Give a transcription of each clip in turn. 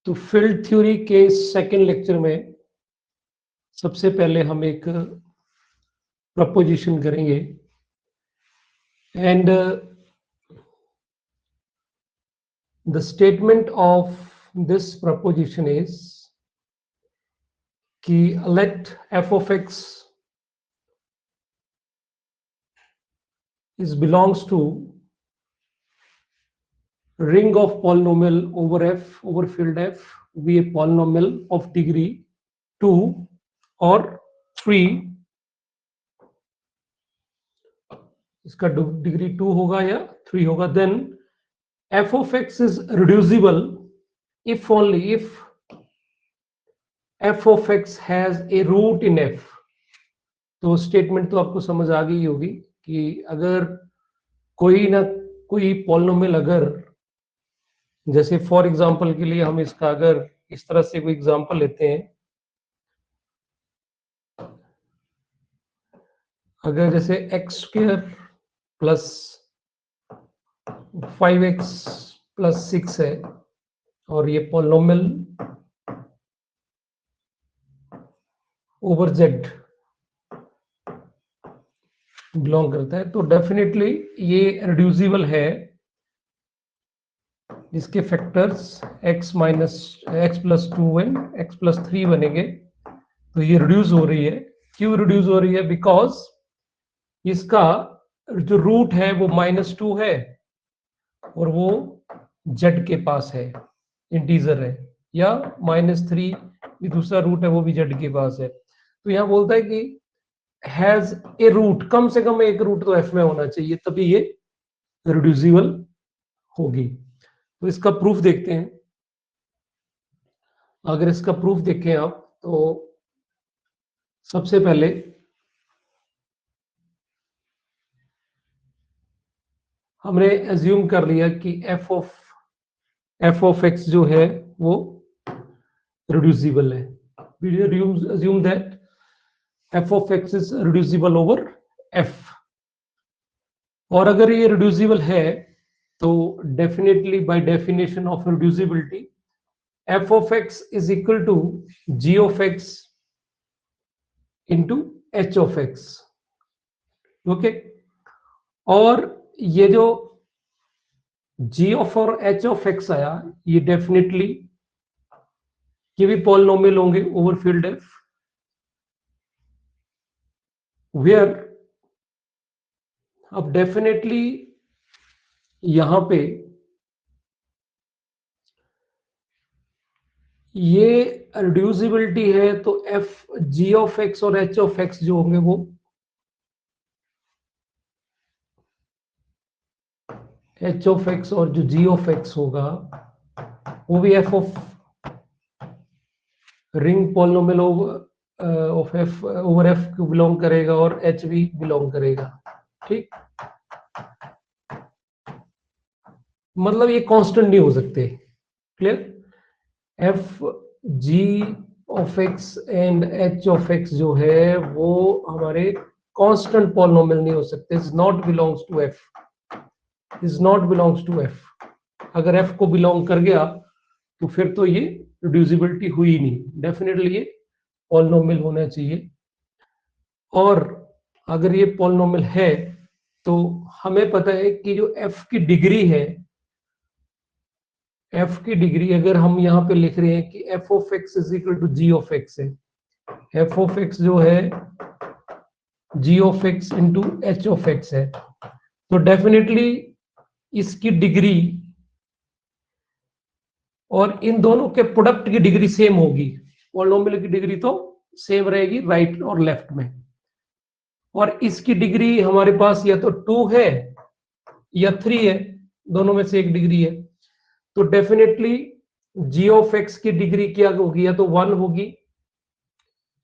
तो field theory के second lecture में सबसे पहले हम एक प्रपोजिशन करेंगे and the statement of this proposition is कि let f of x is belongs to ring of polynomial over f over field f be a polynomial of degree 2 or 3, इसका degree 2 होगा या 3 होगा, then f of x is reducible if only if f of x has a root in f। तो statement तो आपको समझ आ गई होगी कि अगर कोई ना कोई पॉलिनोमियल, अगर जैसे फॉर एग्जांपल के लिए हम इसका अगर इस तरह से कोई एग्जांपल लेते हैं, अगर जैसे x square plus 5x plus 6 है और ये पॉलिनोमियल ओवर जेड बिलोंग करता है, तो डेफिनेटली ये रिड्यूसिबल है। इसके factors x minus x plus 2 and x plus 3 बनेंगे, तो ये रिड्यूस हो रही है। क्यों रिड्यूस हो रही है? बिकॉज इसका जो रूट है वो -2 है और वो z के पास है, इंटीजर है, या -3 भी दूसरा रूट है, वो भी z के पास है। तो यहाँ बोलता है कि हैज ए रूट, कम से कम एक रूट तो f में होना चाहिए, तभी ये रिड्यूसिबल होगी। तो इसका प्रूफ देखते हैं। अगर इसका प्रूफ देखें आप, तो सबसे पहले हमने एज्यूम कर लिया कि f ऑफ x जो है वो रिड्यूसिबल है। We assume that f of x is reducible over f, और अगर ये रिड्यूसिबल है तो definitely by definition of reducibility f of x is equal to g of x into h of x। Okay, और ये जो g of और h of x आया, ये डेफिनेटली ये भी पॉलिनोमियल होंगे ओवर फील्ड f, वेयर अब डेफिनेटली यहां पे ये रिड्यूसिबिलिटी है, तो f g ऑफ x और h ऑफ x जो होंगे वो h ऑफ x और जो g ऑफ x होगा वो भी f of ring polynomial of f over f को बिलोंग करेगा और h भी बिलोंग करेगा। ठीक, मतलब ये कांस्टेंट नहीं हो सकते। Clear? f g of x and h of x जो है वो हमारे कांस्टेंट पॉलिनोमियल नहीं हो सकते। Is not belongs to f, is not belongs to f। अगर f को बिलोंग कर गया तो फिर तो ये रिड्यूसिबिलिटी हुई नहीं, डेफिनेटली ये पॉलिनोमियल होना चाहिए। और अगर ये पॉलिनोमियल है तो हमें पता है कि जो f की डिग्री है, f की डिग्री अगर हम यहाँ पे लिख रहे हैं कि f of x is equal to g of x है, f ऑफ x जो है g of x into h of x है, तो डेफिनेटली इसकी डिग्री और इन दोनों के प्रोडक्ट की डिग्री सेम होगी। पॉलिनोमियल की डिग्री तो सेम रहेगी राइट और लेफ्ट में, और इसकी डिग्री हमारे पास या तो 2 है या 3 है, दोनों में से एक डिग्री है। तो डेफिनेटली g ऑफ x की डिग्री क्या होगी? या तो 1 होगी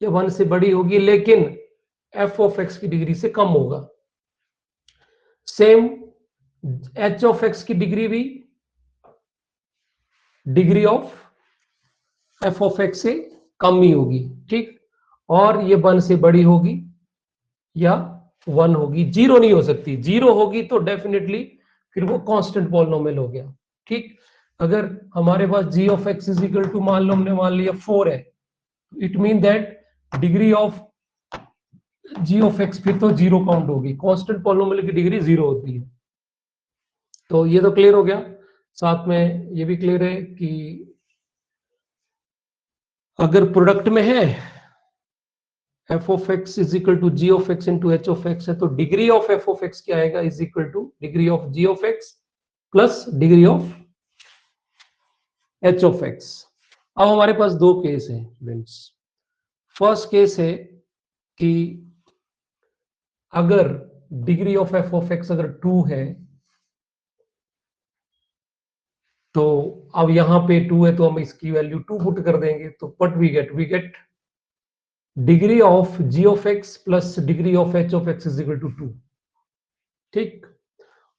या 1 से बड़ी होगी, लेकिन f ऑफ x की डिग्री से कम होगा। सेम h ऑफ x की डिग्री भी degree of f of x से कम ही होगी। ठीक, और ये 1 से बड़ी होगी या 1 होगी, 0 नहीं हो सकती। 0 होगी तो डेफिनेटली फिर वो कांस्टेंट पॉलिनोमियल हो गया। ठीक, अगर हमारे पास g of x is equal to मान लिया 4 है, it mean that degree of g of x फिर तो 0 काउंट होगी, कांस्टेंट पॉलिनोमियल की डिग्री 0 होती है। तो ये तो क्लियर हो गया। साथ में ये भी क्लियर है कि अगर प्रोडक्ट में है f of x is equal to g of x into h of x है, तो degree of f of x क्या आएगा, is equal to degree of g of x plus degree of h of x। अब हमारे पास दो case हैं students. First case है कि अगर degree of f of x अगर 2 है, तो अब यहां पे 2 है तो हम इसकी वैल्यू 2 पुट कर देंगे, तो what we get degree of g of x plus degree of h of x is equal to 2। ठीक,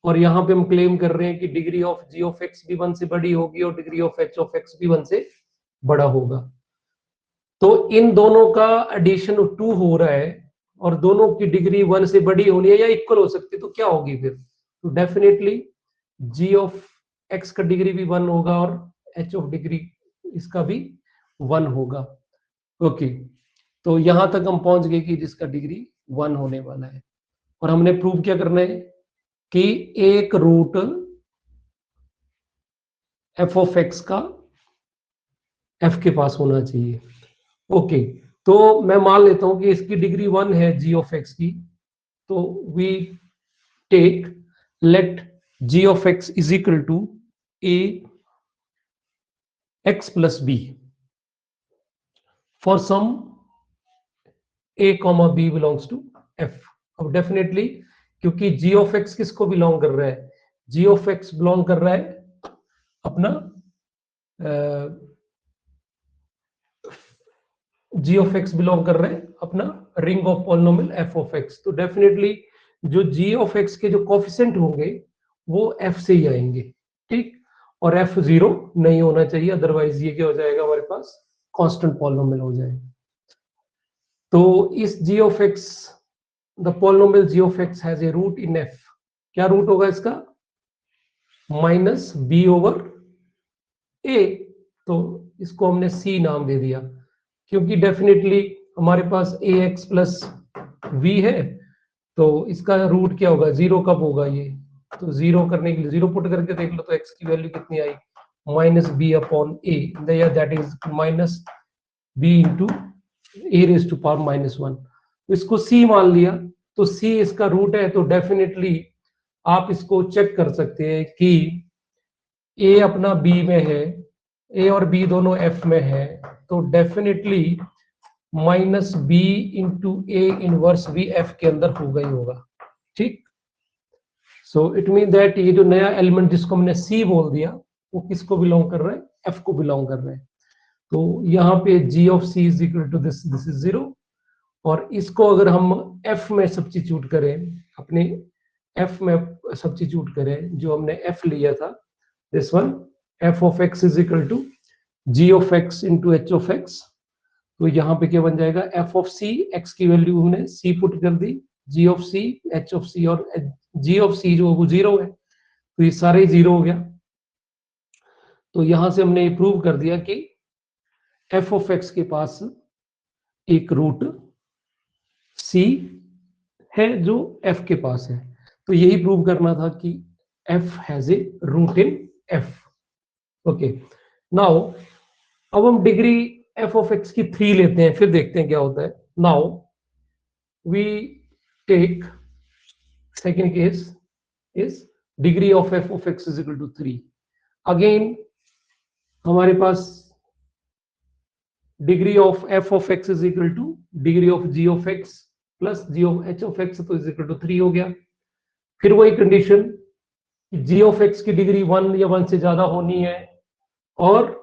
और यहां पे हम क्लेम कर रहे हैं कि degree of g of x भी 1 से बड़ी होगी और degree of h of x भी 1 से बड़ा होगा। तो इन दोनों का एडिशन 2 हो रहा है और दोनों की डिग्री 1 से बड़ी होनी है या इक्वल हो सकती है, तो क्या होगी फिर, तो डेफिनेटली g ऑफ x का डिग्री भी 1 होगा और h ऑफ डिग्री इसका भी 1 होगा। ओके, तो यहां तक हम पहुंच गए कि जिसका डिग्री 1 होने वाला है। और हमने प्रूव क्या करना है कि एक रूट f ऑफ x का f के पास होना चाहिए। ओके, तो मैं मान लेता हूं कि इसकी डिग्री 1 है g ऑफ x की, तो we take let g of x is equal to a x plus b for some a comma b belongs to f। अब डेफिनेटली क्योंकि g ऑफ x किसको बिलोंग कर रहा है, g ऑफ x बिलोंग कर रहा है अपना g ऑफ x बिलोंग कर रहे हैं अपना ring of polynomial f of x। तो डेफिनेटली जो g ऑफ x के जो कोफिशिएंट होंगे वो f से ही आएंगे। ठीक, और f 0 नहीं होना चाहिए, अदरवाइज ये क्या हो जाएगा, हमारे पास कांस्टेंट पॉलिनोमियल हो जाएगा। तो इस g of x, the polynomial g of x has a root in f। क्या रूट होगा इसका, माइनस b ओवर a। तो इसको हमने c नाम दे दिया क्योंकि डेफिनेटली हमारे पास ax प्लस v है, तो इसका रूट क्या होगा, 0 कब होगा ये, तो 0 करने के लिए 0 पुट करके देख लो तो x की वैल्यू कितनी आई, minus b upon a, that is minus b into a raise to power -1। तो इसको c मान लिया, तो c इसका रूट है, तो डेफिनेटली आप इसको चेक कर सकते हैं कि a अपना b में है, a और b दोनों f में है, तो definitely minus b into a inverse b f के अंदर होगा ही होगा। ठीक, सो इट मीन दैट ये जो नया एलिमेंट जिसको हमने सी बोल दिया वो किसको बिलोंग कर रहा है, एफ को बिलोंग कर रहा है। तो यहाँ पे g of c is equal to this is 0, और इसको अगर हम f में सब्स्टिट्यूट करें, अपने f में सब्स्टिट्यूट करें जो हमने f लिया था, this one f of x is equal to g of x into h of x। तो यहाँ पे क्या बन जाएगा, f ऑफ c, x की वैल्यू हमने c पुट कर दी, g of c, h of c, और g ऑफ c जो वो 0 है, तो ये सारे 0 हो गया। तो यहां से हमने ये प्रूव कर दिया कि f ऑफ x के पास एक रूट c है जो f के पास है। तो यही प्रूव करना था कि f has a root in f। Okay, now अब हम डिग्री f ऑफ x की 3 लेते हैं, फिर देखते हैं क्या होता है। Now we take second case is degree of f of x is equal to 3। Again हमारे पास degree of f of x is equal to degree of g of x plus g of h of x, तो is equal to 3 हो गया। फिर वही condition, g of x की degree 1 या 1 से ज्यादा होनी है और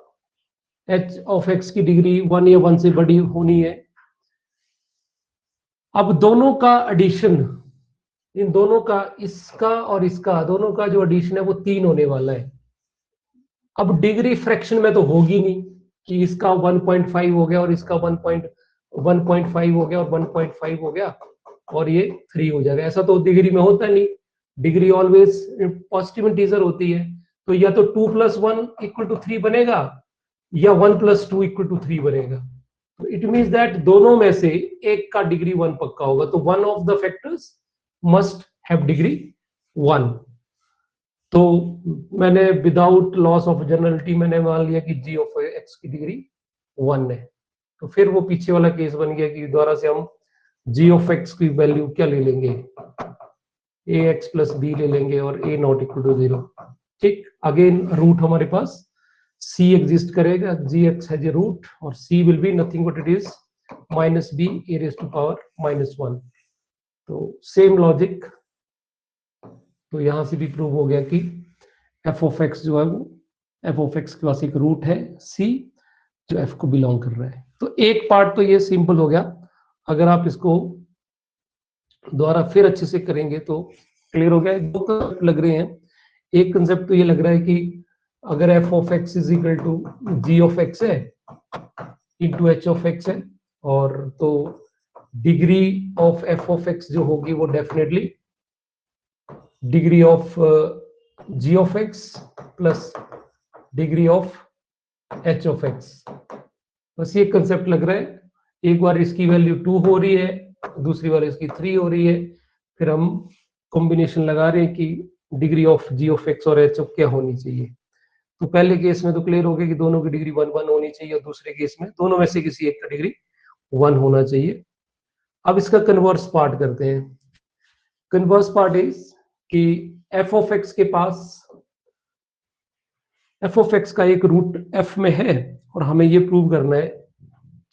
h ऑफ x की डिग्री 1 या 1 से बड़ी होनी है। अब दोनों का एडिशन, इन दोनों का, इसका और इसका, दोनों का जो एडिशन है वो 3 होने वाला है। अब डिग्री फ्रैक्शन में तो होगी नहीं कि इसका 1.5 हो गया और इसका 1.5 हो गया और 1.5 हो गया और ये 3 हो जाएगा, ऐसा तो डिग्री में होता नहीं। डिग्री ऑलवेज पॉजिटिव इंटीजर होती है, तो या तो 2 + 1 = 3 बनेगा या 1 + 2 = 3 बनेगा। तो इट मीन्स दैट दोनों में से एक का डिग्री 1 पक्का होगा, तो one of the factors must have degree 1। तो मैंने विदाउट लॉस ऑफ जनरलिटी मैंने मान लिया कि g ऑफ x की डिग्री 1 है। तो फिर वो पीछे वाला केस बन गया कि दोबारा से हम g ऑफ x की वैल्यू क्या ले लेंगे, ax + b ले लेंगे और a ≠ = 0। ठीक, अगेन रूट हमारे पास c एग्जिस्ट करेगा, gx हैज ए रूट और c will be nothing but it is -b e⁻⁻1। तो सेम लॉजिक, तो यहां से भी प्रूव हो गया कि f ऑफ x जो है वो f ऑफ x के पास एक रूट है c जो f को बिलोंग कर रहा है। तो एक पार्ट तो ये सिंपल हो गया, अगर आप इसको दोबारा फिर अच्छे से करेंगे तो क्लियर हो गया। दो कंसेप्ट लग रहे हैं, एक कंसेप्ट तो ये लग रहा है कि अगर f of x = g of x है इंटू h ऑफ x है, और तो degree of f of x जो होगी वो definitely degree of g of x plus degree of h of x, बस ये कंसेप्ट लग रहा है। एक बार इसकी वैल्यू 2 हो रही है, दूसरी बार इसकी 3 हो रही है, फिर हम कॉम्बिनेशन लगा रहे हैं कि degree of g of x और h ऑफ क्या होनी चाहिए। तो पहले केस में तो क्लियर हो गया कि दोनों की डिग्री 1 1 होनी चाहिए, और दूसरे केस में दोनों में से किसी एक का डिग्री 1 होना चाहिए। अब इसका कन्वर्स पार्ट करते हैं। कन्वर्स पार्ट इज कि f ऑफ x के पास f ऑफ x का एक रूट f में है, और हमें ये प्रूव करना है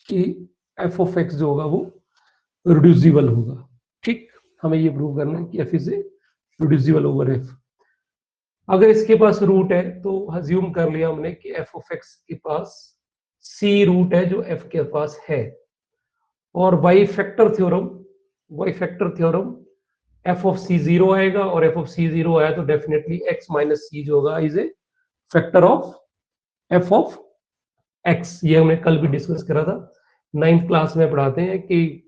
कि f ऑफ x जो होगा वो रिड्यूसिबल होगा। ठीक, हमें ये प्रूव करना है कि f is reducible over f। अगर इसके पास रूट है तो अज्यूम कर लिया हमने कि f ऑफ x के पास c रूट है जो f के पास है, और by factor theorem f of c 0 आएगा, और f ऑफ c 0 आया तो डेफिनेटली x माइनस c जो होगा is a factor of f of x। ये हमने कल भी डिस्कस करा था, 9th क्लास में पढ़ाते हैं कि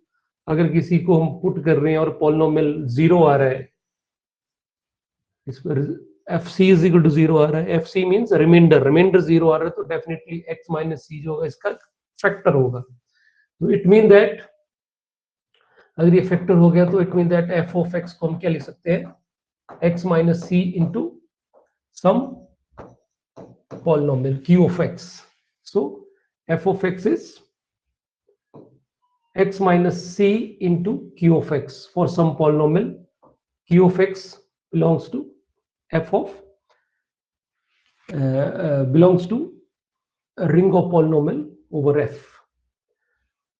अगर किसी को हम पुट कर रहे हैं और पॉलिनोमियल 0 आ रहा है, इस पर fc = 0 आ रहा है, fc मींस रिमाइंडर 0 आ रहा है, तो डेफिनेटली x माइनस c जो होगा इसका फैक्टर होगा। तो इट मीन दैट अगर ये फैक्टर हो गया तो it mean that f of x को हम क्या लिख सकते हैं, x minus c into some polynomial q of x। So f of x is x minus c into q of x for some polynomial q of x belongs to f of belongs to a ring of polynomial over f।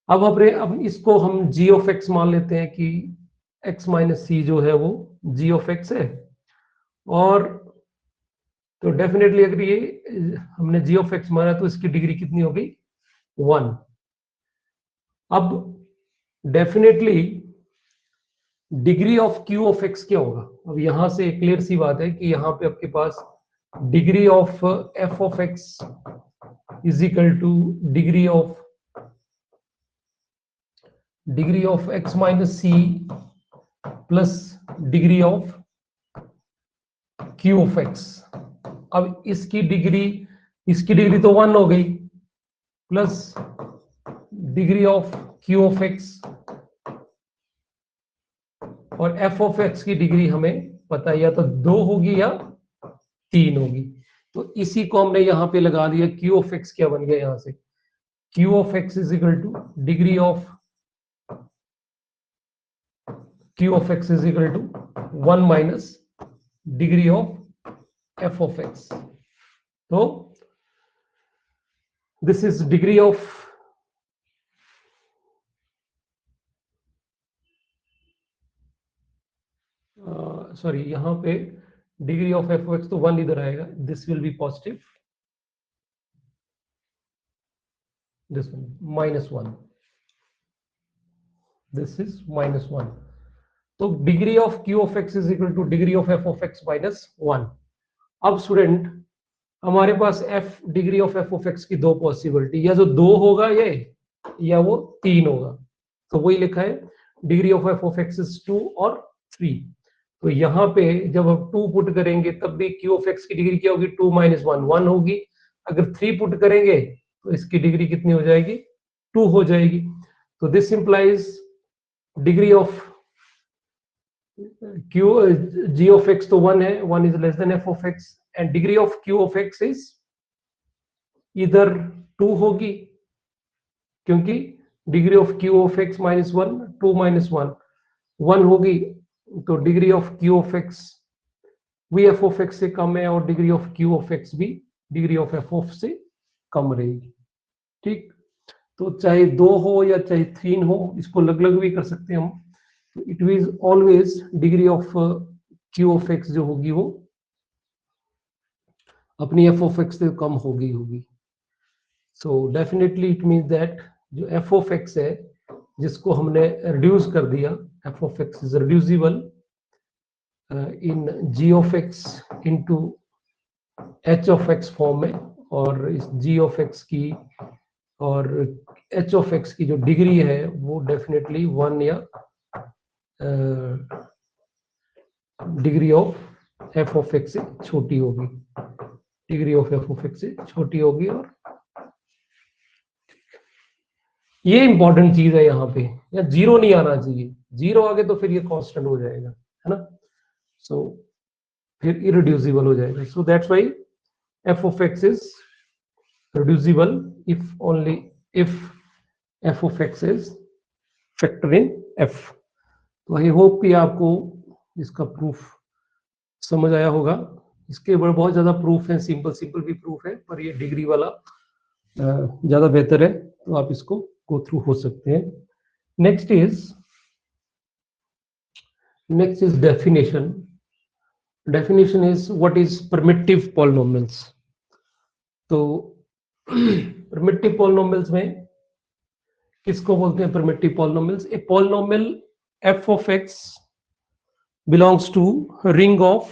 अब इसको हम g of x मान लेते हैं कि x minus c जो है वो g of x है, और तो डेफिनेटली अगर ये हमने g ऑफ x माना तो इसकी डिग्री कितनी हो गई 1। अब definitely degree of q of x क्या होगा। अब यहां से क्लियर सी बात है कि यहाँ पे आपके पास degree of f of x is equal to degree of x minus c plus degree of q of x। अब इसकी डिग्री तो 1 हो गई, plus degree of q of x, और f ऑफ x की डिग्री हमें पता है या तो 2 होगी या 3 होगी। तो इसी को हमने यहां पे लगा दिया, q ऑफ x क्या बन गया यहां से, q of x is equal to degree of q of x is equal to 1 minus degree of f of x। तो this is degree of sorry यहां पे degree of f of x तो 1 इधर आएगा, this will be positive, this -1, this is -1। तो degree of q of x is equal to degree of f of x -1। अब student हमारे पास degree of f of x की दो possibility, या जो 2 होगा ये, या वो 3 होगा। तो वही लिखा है degree of f of x is 2 और 3। तो यहाँ पे जब हम 2 पुट करेंगे तब भी q ऑफ x की डिग्री क्या होगी, 2 माइनस 1 1 होगी। अगर 3 पुट करेंगे तो इसकी डिग्री कितनी हो जाएगी, 2 हो जाएगी। तो this implies degree of q g of x तो 1 है, 1 is less than f of x, and degree of q of x is इधर 2 होगी, क्योंकि degree of q of x minus 1 2 minus 1 1 होगी। तो degree of q of x भी f of x से कम है और degree of q of x भी डिग्री ऑफ f ऑफ से कम रहेगी। ठीक, तो चाहे 2 हो या चाहे 3 हो, इसको अलग अलग भी कर सकते हैं हम। तो it means always degree of q of x जो होगी वो अपनी f ऑफ x से कम होगी। So definitely it means that जो f ऑफ x है जिसको हमने रिड्यूस कर दिया, f of x is reducible in g of x into h of x form में, और इस g of x की और h of x की जो डिग्री है वो डेफिनेटली 1 या degree of f of x से छोटी होगी, degree of f of x से छोटी होगी। और ये इंपॉर्टेंट चीज है यहाँ पे, या जीरो नहीं आना चाहिए, जीरो आगे तो फिर ये कांस्टेंट हो जाएगा, है ना। सो फिर इरिड्यूसिबल हो जाएगा। So that's why f of x is reducible if only if f of x is factor in f। तो आई होप कि आपको इसका प्रूफ समझ आया होगा। इसके ऊपर बहुत ज्यादा प्रूफ है, सिंपल भी प्रूफ है, पर ये डिग्री वाला ज्यादा बेहतर है, तो आप इसको गो थ्रू हो सकते हैं। Next is definition. Definition is what is primitive polynomials. तो प्रिमिटिव पॉलिनोमियल्स में किसको बोलते हैं polynomials? A polynomial f of x belongs to ring of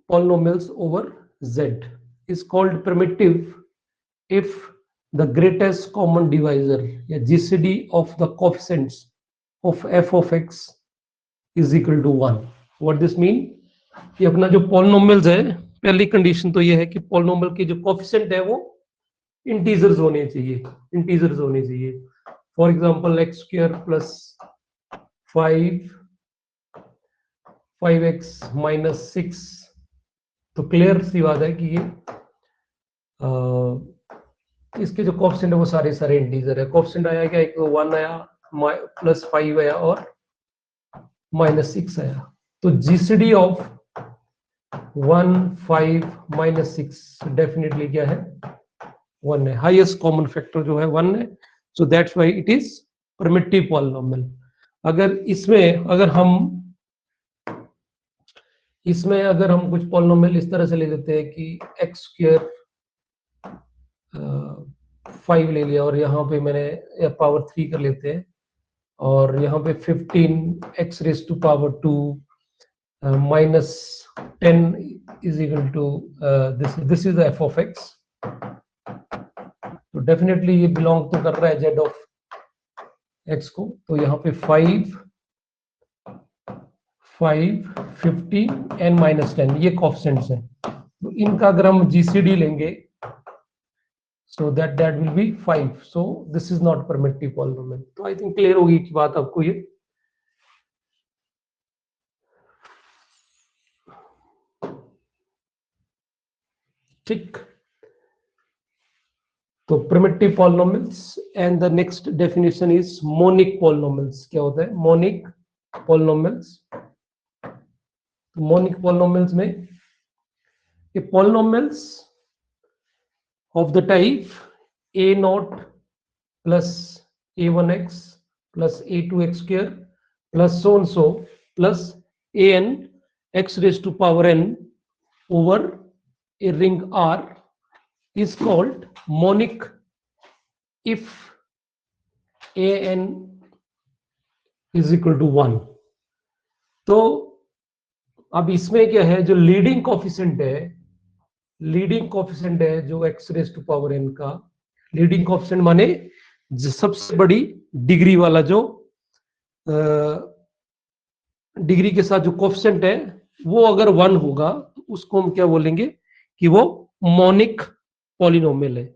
polynomials over z is called primitive if the greatest common divisor या GCD of the coefficients of f of x is equal to 1। What this mean? कि अपना जो polynomials है, पहली condition तो ये है कि पॉलिनोमियल की जो कोएफिशिएंट है वो इंटीजर्स होने चाहिए। For example x square plus 5x minus 6, तो क्लियर सी बात है कि ये इसके जो कोएफिशिएंट है वो सारे इंटीजर है। कोएफिशिएंट आया क्या, एक 1 आया, प्लस 5 आया और माइनस 6 आया। तो जीसीडी ऑफ 1 5 माइनस 6 डेफिनेटली क्या है, 1 है। हाईएस्ट कॉमन फैक्टर जो है 1 है। So that's why it is primitive polynomial. इसमें अगर हम कुछ पॉलिनोमियल इस तरह से ले लेते हैं कि x स्क्वायर 5 ले लिया और यहाँ पे मैंने पावर 3 कर लेते हैं, और यहाँ पे 15x raise to power 2 minus 10 is equal to this is f of x। तो डेफिनेटली ये बिलोंग तो कर रहा है z ऑफ x को। तो यहाँ पे 5 15 एंड माइनस 10 ये कोएफिशिएंट्स हैं। तो इनका अगर हम जीसीडी लेंगे so that will be 5। So this is not primitive polynomial. तो आई थिंक क्लियर होगी की बात आपको ये। ठीक, तो primitive polynomials and the next definition is monic polynomials. क्या होता है मोनिक पॉलिनोमियल्स? मोनिक पॉलिनोमियल्स में ये polynomials of the type a0 plus a1x plus a2x square plus so and so plus an x raised to power n over a ring R is called monic if an is equal to 1। तो अब इसमें क्या है, जो leading coefficient है जो x raise to power n का leading coefficient माने सबसे बड़ी डिग्री वाला जो डिग्री के साथ जो कोफिशिएंट है वो अगर 1 होगा तो उसको हम क्या बोलेंगे कि वो मोनिक पॉलिनोमियल है।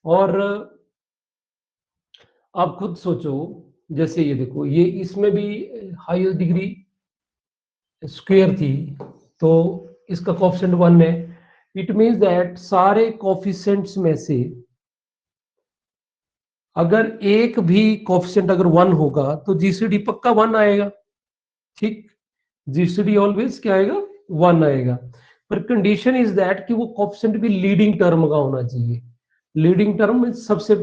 और आप खुद सोचो, जैसे ये देखो, ये इसमें भी हाईएस्ट डिग्री स्क्वायर थी तो इसका कोफिशिएंट 1 है। इट मींस दैट सारे कोफिशिएंट्स में से अगर एक भी कोफिशिएंट अगर 1 होगा तो जीसीडी पक्का 1 आएगा। ठीक, जीसीडी ऑलवेज क्या आएगा, 1 आएगा। पर कंडीशन इज दैट कि वो कोफिशिएंट भी लीडिंग टर्म का होना चाहिए। लीडिंग टर्म में सबसे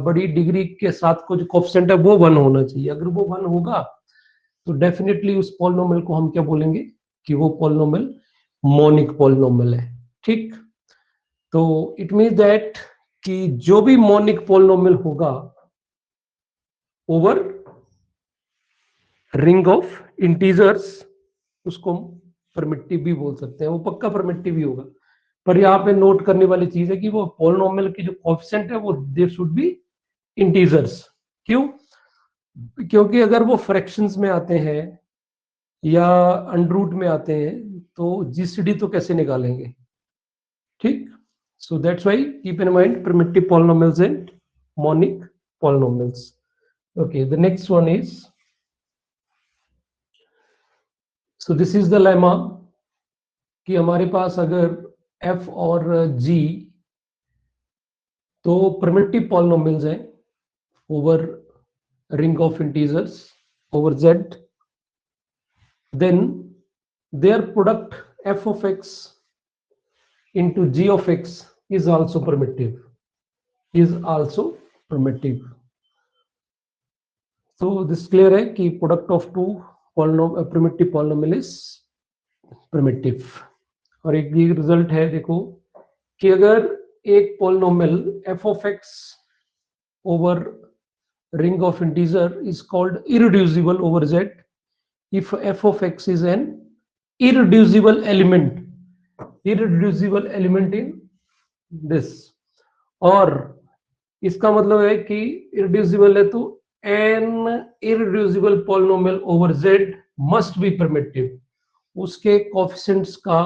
बड़ी डिग्री के साथ को जो कोफिशिएंट है वो 1 होना चाहिए। अगर वो 1 होगा तो डेफिनेटली उस पॉलिनोमियल को हम क्या बोलेंगे कि वो पॉलिनोमियल मोनिक पॉलिनोमियल है। ठीक, तो इट मींस दैट कि जो भी मोनिक पॉलिनोमियल होगा ओवर रिंग ऑफ इंटीजर्स उसको परमिटिव भी बोल सकते हैं, वो पक्का परमिटिव ही होगा। पर यहाँ पे नोट करने वाली चीज है कि वो पॉलिनोमियल की जो कोएफिशिएंट है वो दे शुड बी इंटीजर्स। क्यों? क्योंकि अगर वो फ्रैक्शंस में आते हैं या अंडरूट में आते हैं तो जीसीडी तो कैसे निकालेंगे। ठीक, so that's why keep in mind primitive polynomials and monic polynomials. Okay, the next one is, so this is the lemma कि हमारे पास अगर f और g तो primitive polynomials हैं over ring of integers over z, then their product f of x into g of x is also primitive, so this clear है कि product of two primitive polynomial is primitive। और एक ये result है देखो कि अगर एक polynomial f of x over ring of integer is called irreducible over z if f of x is an irreducible element in this, और इसका मतलब है कि irreducible है तो an irreducible polynomial over z must be primitive, उसके coefficients का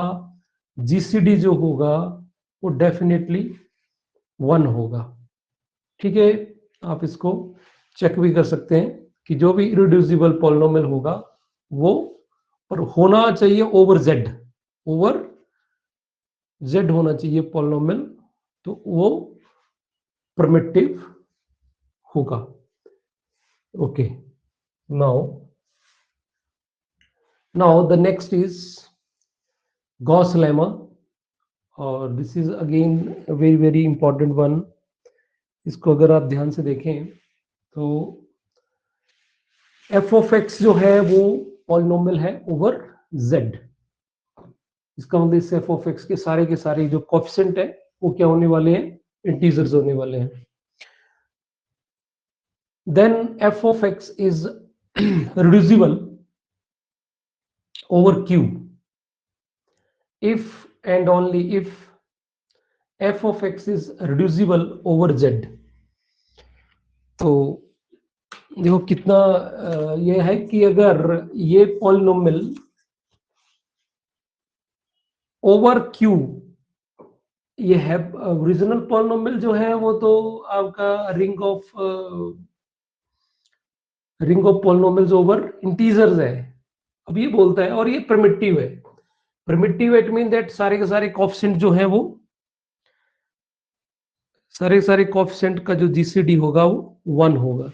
GCD जो होगा वो डेफिनेटली 1 होगा। ठीक है, आप इसको चेक भी कर सकते हैं कि जो भी इररिड्यूसिबल पॉलिनोमियल होगा वो और होना चाहिए ओवर जेड होना चाहिए पॉलिनोमियल, तो वो प्रिमिटिव होगा। Okay, now the next is Gauss lemma, और this is again very very important one. इसको अगर आप ध्यान से देखें तो f ऑफ x जो है वो पॉलिनोमियल है ओवर z। इसका मतलब इस f ऑफ x के सारे जो कोएफिशिएंट है वो क्या होने वाले हैं, इंटीजर्स होने वाले हैं। Then f of x is reducible over q if and only if f of x is reducible over z। तो देखो कितना ये है कि अगर ये पॉलिनोमियल ओवर क्यू, ये है ओरिजिनल पॉलिनोमियल जो है वो तो आपका ring of polynomials over integers है। अब ये बोलता है और ये प्रिमिटिव है। प्रिमिटिव इट मीन दैट सारे के सारे कोएफिशिएंट जो है वो सारे कोएफिशिएंट का जो जीसीडी होगा वो 1 होगा।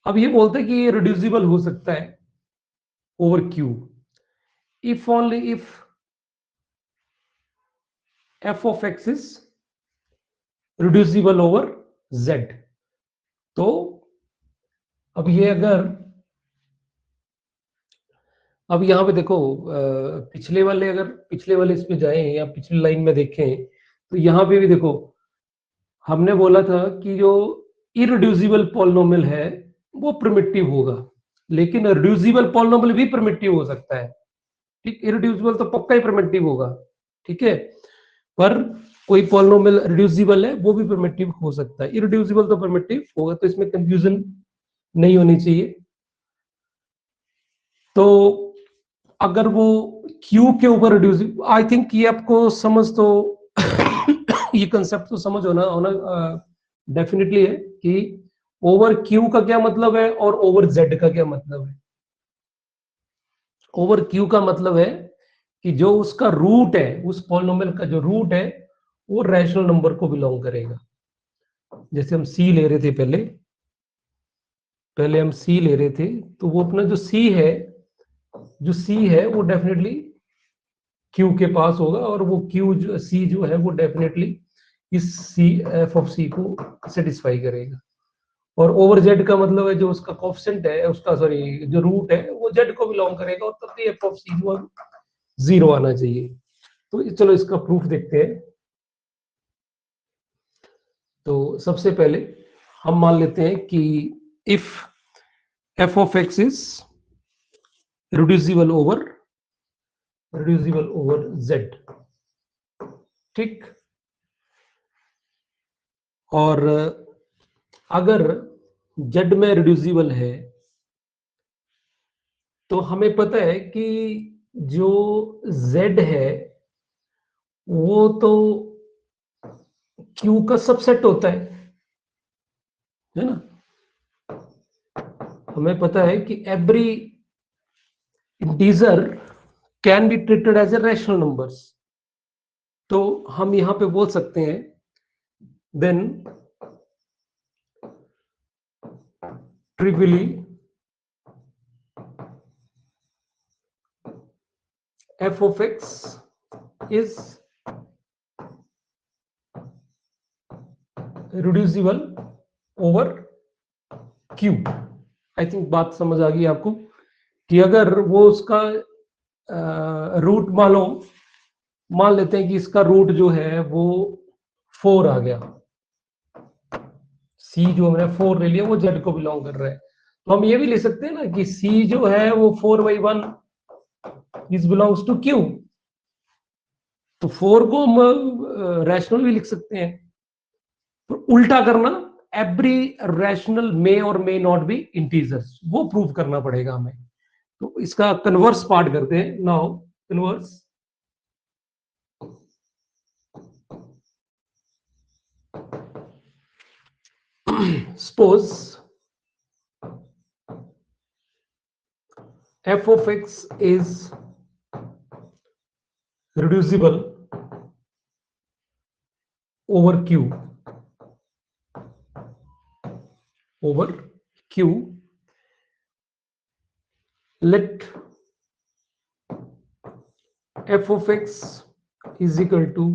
अब ये बोलते हैं कि ये रिड्यूसिबल हो सकता है over Q if only if f of x is reducible over z। तो अब ये अगर अब यहां पे देखो पिछले वाले इस पे जाएं या पिछली लाइन में देखें तो यहां पे भी देखो हमने बोला था कि जो इररिड्यूसिबल पॉलिनोमियल है वो प्रिमिटिव होगा, लेकिन रिड्यूसिबल पॉलिनोमियल भी प्रिमिटिव हो सकता है। ठीक, इररिड्यूसिबल तो पक्का ही प्रिमिटिव होगा। ठीक है, पर कोई पॉलिनोमियल रिड्यूसिबल है वो भी प्रिमिटिव हो सकता है, इररिड्यूसिबल तो प्रिमिटिव होगा। तो इसमें कंफ्यूजन नहीं होनी चाहिए। तो अगर वो Q के ऊपर रिड्यूसिबल, आई थिंक ये आपको समझ तो ये कंसेप्ट तो समझ होना होना डेफिनेटली है कि ओवर Q का क्या मतलब है और ओवर Z का क्या मतलब है। ओवर Q का मतलब है कि जो उसका रूट है, उस पॉलिनोमियल का जो रूट है वो रैशनल नंबर को बिलोंग करेगा। जैसे हम C ले रहे थे, पहले हम C ले रहे थे, तो वो अपना जो C है वो डेफिनेटली Q के पास होगा, और वो C जो है वो डेफिनेटली इस f ऑफ C को सेटिस्फाई करेगा। और ओवर Z का मतलब है जो उसका कोएफिशिएंट है, उसका सॉरी जो रूट है वो Z को बिलोंग करेगा, और तब भी f ऑफ C जो 0 आना चाहिए। तो चलो इसका प्रूफ देखते हैं। तो सबसे पहले हम मान लेते हैं कि if f of x is reducible over Z, ठीक। और अगर Z में रिड्यूसिबल है तो हमें पता है कि जो Z है वो तो Q का सबसेट होता है ना। हमें पता है कि every integer can be treated as a rational numbers. तो हम यहां पे बोल सकते हैं then trivially f of x is reducible over Q। I think बात समझ आ गई आपको कि अगर वो उसका रूट मान लेते हैं कि इसका रूट जो है वो 4 आ गया, C जो हमने 4 ले लिया वो Z को बिलोंग कर रहा है, तो हम ये भी ले सकते हैं ना कि C जो है वो 4/1 इज बिलोंग्स टू Q। तो 4 को हम रैशनल भी लिख सकते हैं। तो उल्टा करना, एवरी रैशनल मे और मे नॉट बी इंटीजर्स, वो प्रूव करना पड़ेगा हमें। तो इसका कन्वर्स पार्ट करते हैं now. Converse, suppose f of x is reducible over Q, let f of x is equal to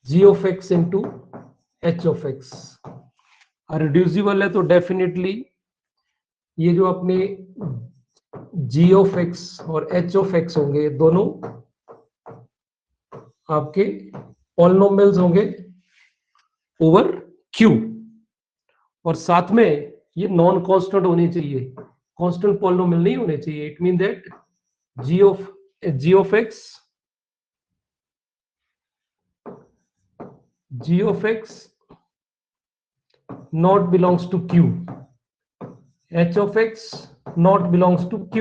g of x into h of x। Reducible है तो डेफिनेटली ये जो अपने g ऑफ x और h of x होंगे दोनों आपके polynomials होंगे ओवर Q, और साथ में ये नॉन कांस्टेंट होने चाहिए, कांस्टेंट पॉलिनोमियल नहीं होने चाहिए। It mean that g of x not belongs to Q, h of x not belongs to Q।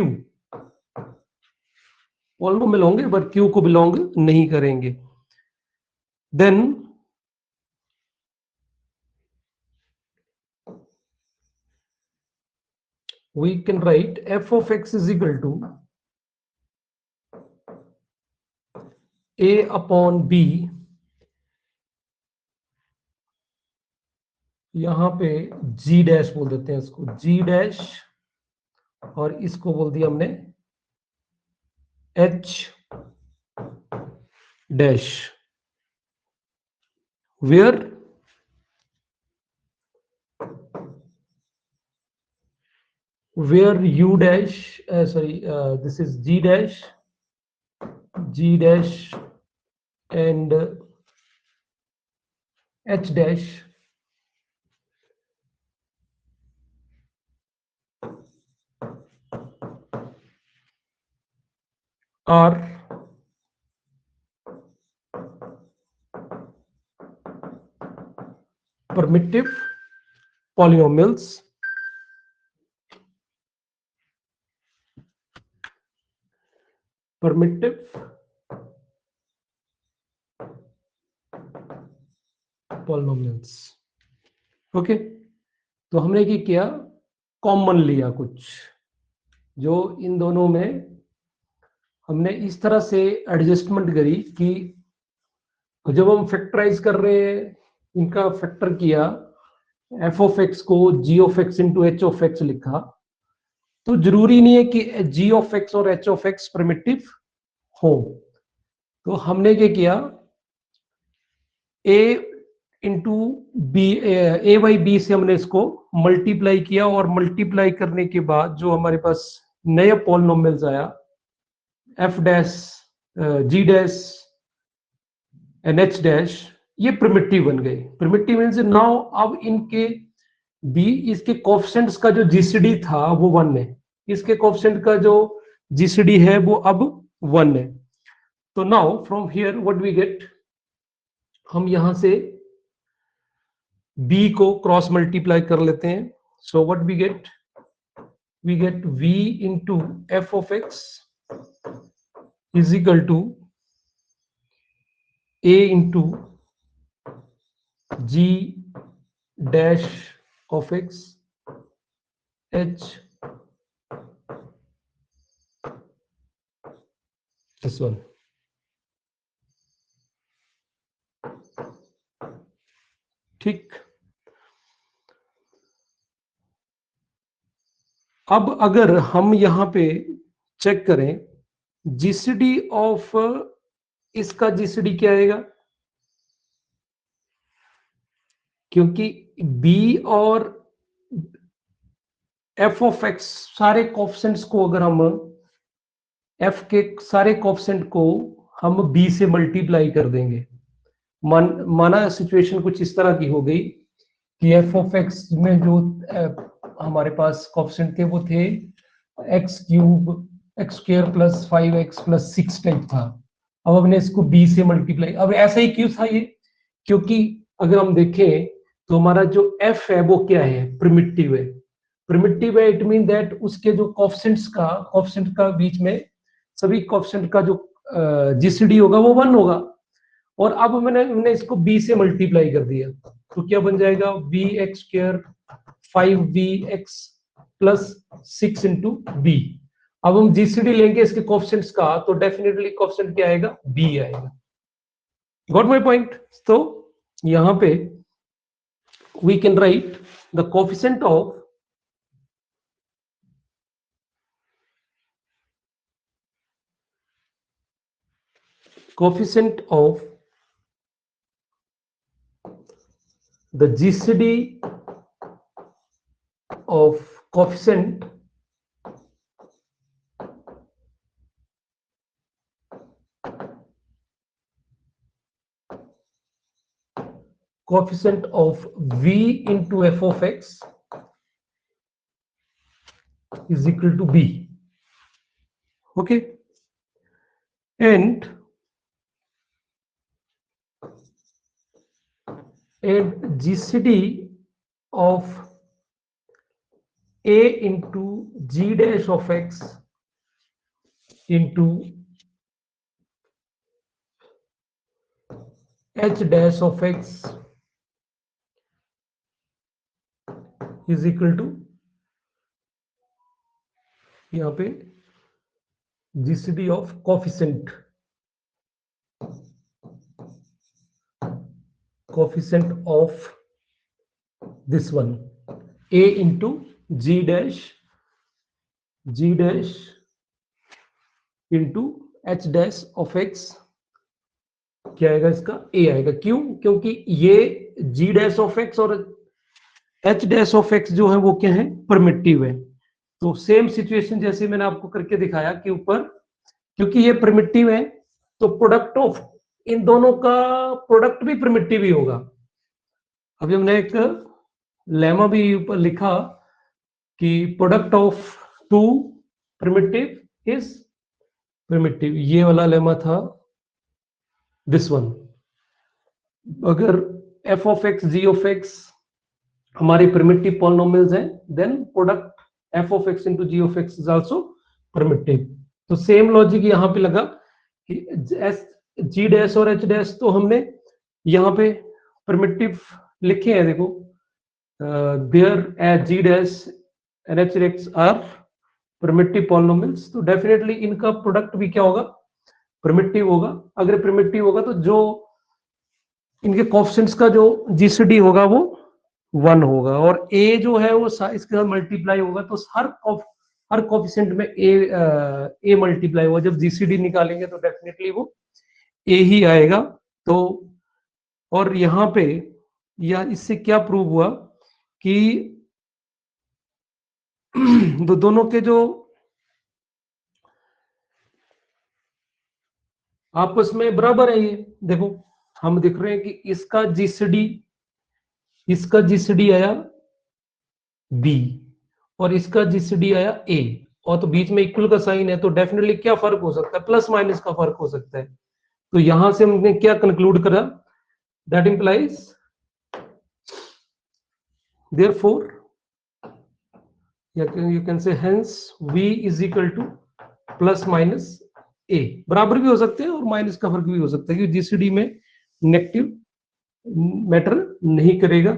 Polynomial होंगे बट Q को बिलोंग नहीं करेंगे। Then we can write f of x is equal to a upon b, यहां पे g dash बोल देते हैं इसको, g डैश, और इसको बोल दिया हमने h dash, where u dash this is g dash and h dash are permittive polynomials primitive polynomials. Okay, तो हमने क्या किया, कॉमन लिया कुछ जो इन दोनों में हमने इस तरह से एडजस्टमेंट करी कि जब हम फैक्टराइज कर रहे हैं, इनका फैक्टर किया, एफ ऑफ एक्स को g of x into h of x लिखा, तो जरूरी नहीं है कि जी ऑफ एक्स और एच ऑफ एक्स प्रिमिटिव हो। तो हमने क्या किया, a into b, a by b से हमने इसको मल्टीप्लाई किया, और मल्टीप्लाई करने के बाद जो हमारे पास नया पॉलिनोमियल्स आया, f dash g dash and h dash, ये प्रिमिटिव बन गए। प्रिमिटिव मींस नाउ अब इनके बी, इसके कोएफिशिएंट्स का जो जीसीडी था वो 1 है, इसके कोएफिशिएंट का जो जीसीडी है वो अब 1 है। तो now from here what we get, हम यहां से b को क्रॉस मल्टीप्लाई कर लेते हैं। So what we get v into f of x is equal to a into g dash of x h this one। ठीक, अब अगर हम यहां पे चेक करें जीसीडी ऑफ इसका, जीसीडी क्या आएगा, क्योंकि b और f ऑफ x सारे कोएफिशिएंट्स को, अगर हम f के सारे कोएफिशिएंट को हम b से मल्टीप्लाई कर देंगे, माना सिचुएशन कुछ इस तरह की हो गई कि f ऑफ x में जो हमारे पास कोएफिशिएंट थे वो थे x cube x square plus 5x plus 6 type था। अब हमने इसको b से मल्टीप्लाई, अब ऐसा ही क्यों था ये, क्योंकि अगर हम देखें तो हमारा जो f है वो क्या है, प्रिमिटिव है। प्रिमिटिव है, इट मीन दैट उसके जो कोएफिशिएंट का बीच में सभी कोएफिशिएंट का जो जीसीडी होगा वो 1 होगा। और अब हमने इसको b से मल्टीप्लाई कर दिया, तो क्या बन जाएगा, b x square 5bx plus 6 into b. अब हम जीसीडी लेंगे इसके कोएफिशिएंट्स का, तो डेफिनेटली कोएफिशिएंट क्या आएगा, b आएगा। Got my point. तो यहां पे we can write the coefficient of the GCD of coefficient of v into f of x is equal to b. Okay, and GCD of a into g dash of x into h dash of x is equal to, यहाँ पे GCD of coefficient of this one, a into g dash into h dash of x, क्या आएगा इसका, a आएगा। क्यों, क्योंकि ये g dash of x और h dash of x जो है वो क्या है, प्रिमिटिव है। तो सेम सिचुएशन जैसे मैंने आपको करके दिखाया कि ऊपर, क्योंकि ये प्रिमिटिव है तो प्रोडक्ट ऑफ इन दोनों का प्रोडक्ट भी प्रिमिटिव ही होगा। अभी हमने एक लेमा भी ऊपर लिखा कि product of two primitive is primitive, ये वाला लेमा था दिस वन। अगर f of x g of x हमारे प्रिमिटिव पॉलिनोमियल्स हैं, then product f of x into g of x is also primitive। तो सेम लॉजिक यहाँ पे लगा कि जी डैश और एच डैश तो हमने यहाँ पे प्रिमिटिव लिखे हैं, देखो there at g dash and h dash are primitive polynomials, तो डेफिनेटली इनका प्रोडक्ट भी क्या होगा, प्रिमिटिव होगा। अगर प्रिमिटिव होगा तो जो इनके कोएफिशिएंट्स का जो जीसीडी होगा वो 1 होगा, और ए जो है वो इसके साथ मल्टीप्लाई होगा, तो हर कोएफिशिएंट में ए मल्टीप्लाई होगा। जब जीसीडी निकालेंगे तो डेफिनेटली वो ए ही आएगा। तो और यहाँ पे इससे क्या प्रूव हुआ कि दोनों के जो आपस में बराबर है, ये देखो हम दिख रहे हैं कि इसका जीसीडी आया बी और इसका जीसीडी आया ए, और तो बीच में इक्वल का साइन है, तो डेफिनेटली क्या फर्क हो सकता है, प्लस माइनस का फर्क हो सकता है। तो यहां से हमने क्या कंक्लूड करा, that implies therefore you can say hence v is equal to plus minus a, बराबर भी हो सकते हैं और माइनस का फर्क भी हो सकता है, क्योंकि जीसीडी में नेगेटिव मैटर नहीं करेगा।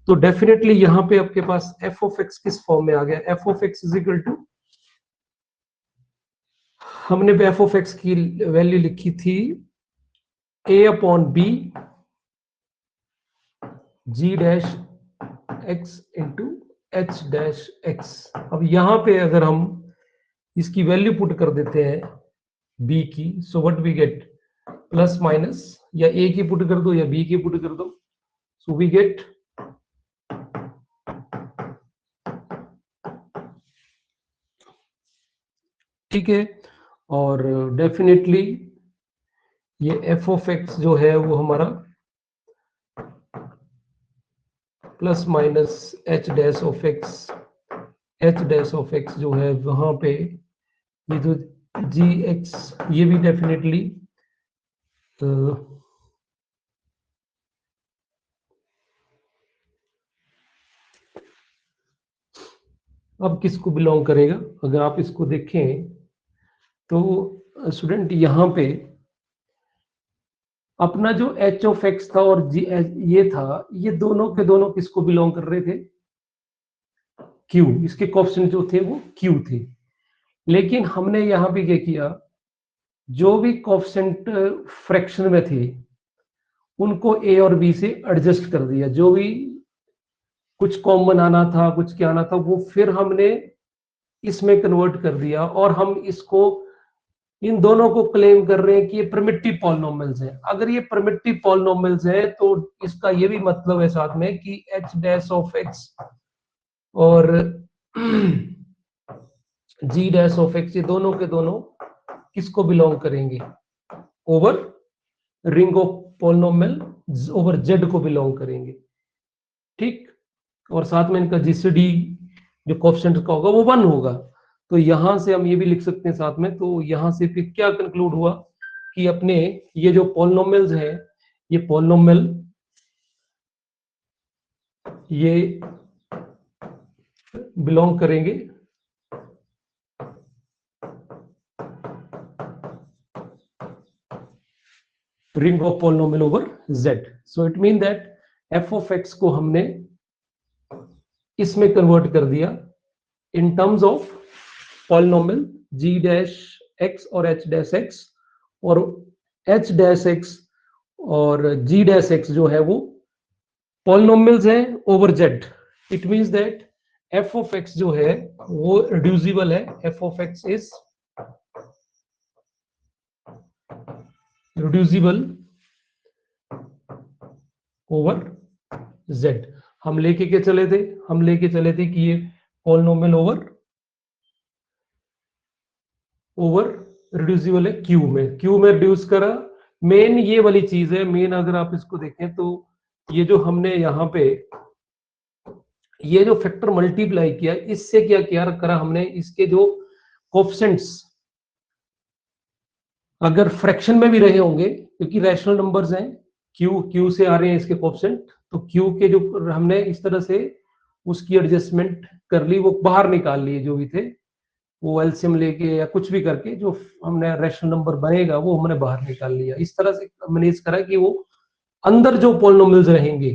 तो डेफिनेटली यहां पे आपके पास एफ ऑफ एक्स किस फॉर्म में आ गया, f of x is equal to, हमने एफ ऑफ एक्स की वैल्यू लिखी थी a upon b g dash x into h dash x. अब यहां पे अगर हम इसकी वैल्यू पुट कर देते हैं बी की, so what we get, plus minus, या ए की पुट कर दो या बी की पुट कर दो, सो वी गेट ठीक है। और डेफिनेटली ये एफ ऑफ एक्स जो है वो हमारा plus minus H dash of x जो है वहां पे ये जो जी एक्स, ये भी डेफिनेटली अब किसको बिलोंग करेगा, अगर आप इसको देखें तो स्टूडेंट यहाँ पे अपना जो एच ऑफ एक्स था और जी ये था, ये दोनों के दोनों किसको बिलोंग कर रहे थे, क्यू, इसके कोएफिशिएंट जो थे वो क्यू थे। लेकिन हमने यहाँ पे क्या किया, जो भी कोएफिशिएंट फ्रैक्शन में थे उनको ए और बी से एडजस्ट कर दिया, जो भी कुछ कॉमन आना था, कुछ क्या आना था, वो फिर हमने इसमें कन्वर्ट कर दिया, और हम इसको इन दोनों को क्लेम कर रहे हैं कि ये प्रिमिटिव पॉलिनोमियल्स हैं। अगर ये प्रिमिटिव पॉलिनोमियल्स हैं तो इसका ये भी मतलब है साथ में कि एच डैश ऑफ एक्स और जी डैश ऑफ एक्स, ये दोनों के दोनों किसको बिलोंग करेंगे, over ring of polynomial over Z को बिलोंग करेंगे, ठीक। और साथ में इनका जीसीडी जो कोएफिशिएंट का होगा वो 1 होगा। तो यहां से हम ये भी लिख सकते हैं साथ में, तो यहां से फिर क्या कंक्लूड हुआ कि अपने ये जो पॉलिनोमियल्स है, ये पॉलिनोमियल ये बिलोंग करेंगे ring of polynomial over Z. So it mean that f of x को हमने इसमें कन्वर्ट कर दिया in terms of polynomial g dash x और एच डैश एक्स, और एच डैश एक्स और जी डैश एक्स जो है वो पॉलिनोमियल्स हैं over Z. It means that f of x जो है वो रिड्यूसिबल है, f of x is reducible over Z. हम लेके के चले थे, कि ये पॉलिनोमियल ओवर रिड्यूसिबल है क्यू में रिड्यूस करा। मेन ये वाली चीज है, मेन अगर आप इसको देखें तो ये जो हमने यहाँ पे ये जो फैक्टर मल्टीप्लाई किया, इससे क्या किया करा हमने, इसके जो कोएफिशिएंट्स अगर फ्रैक्शन में भी रहे होंगे, क्योंकि रैशनल नंबर्स हैं, क्यू से आ रहे हैं इसके कोएफिशिएंट, तो क्यू के जो हमने इस तरह से उसकी एडजस्टमेंट कर ली, वो बाहर निकाल लिए जो भी थे, वो एलसीएम लेके या कुछ भी करके जो हमने रैशनल नंबर बनेगा वो हमने बाहर निकाल लिया। इस तरह से मैनेज करा कि वो अंदर जो पॉलिनोमियल्स रहेंगे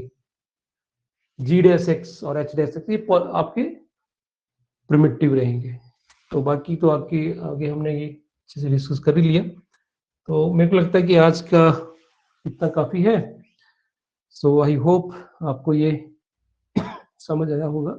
जी डैश एक्स और एच डैश एक्स ये आपके प्रिमिटिव रहेंगे। तो बाकी तो आपकी आगे हमने ये अच्छे से डिस्कस कर ही लिया। तो मेरे को लगता है कि आज का इतना काफी है। सो आई होप आपको ये समझ आया होगा।